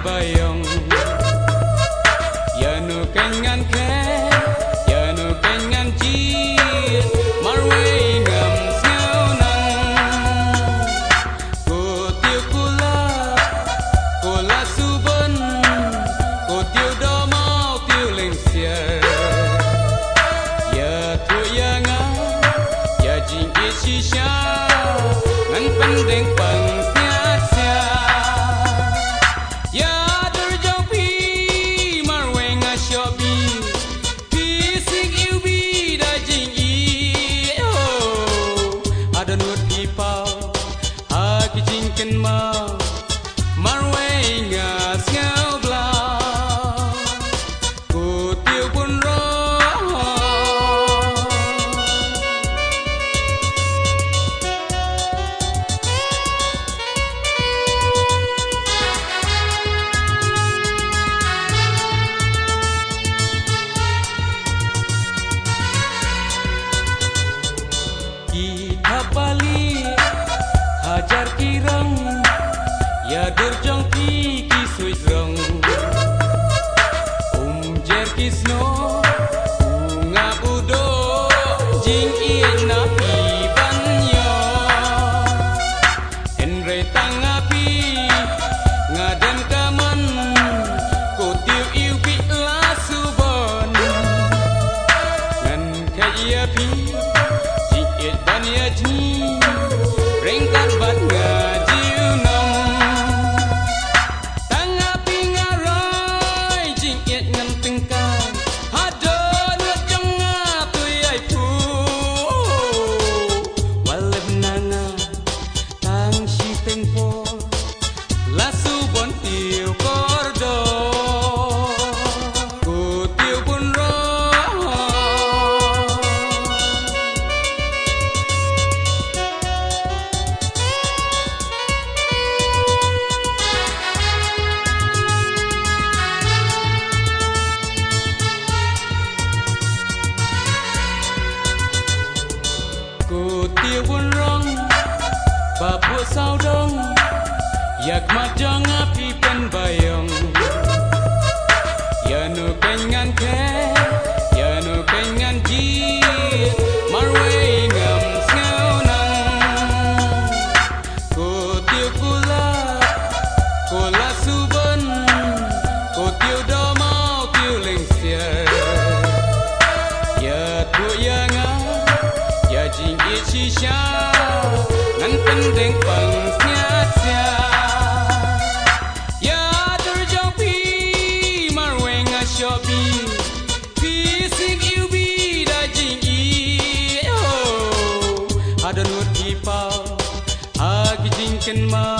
bayong ya nu kengan ke ya nu kengan chi marwe ngam siêu nang cô tiêu kula suban cô tiêu do mau tiêu lên xier ya thu ya nga ya jing ke chi sha ngan pendeng pang hajar kirang ya derjong ki sui rong jer kisno bunga budo jing ina pi banyo enre tangapi ngadem kaman ko tiu iu pi la subon ngan kaya pi jing it ban ya ji ringkat bat ngajiu nom tangapi ngarai jing it ngan tingkan hado nuat jonga tui ai pu waleb nanga tang si tengpo lasu bon tiu kordo ku tiu pun ro tiêu buồn rong và bùa sao đông yak mặt trong api pen bayong ya nu kengan ke ya nu kengan ji marwe ngam siêu nang ko tiêu kula suban ko tiêu do mau tiêu leng xier ya tu ya nga ya jing ye chi sha ngan pendeng pang nyat sia ya derjong pi marwe nga shopi pi sing you bi da jing i oh ada nut pi pa agi jing ken ma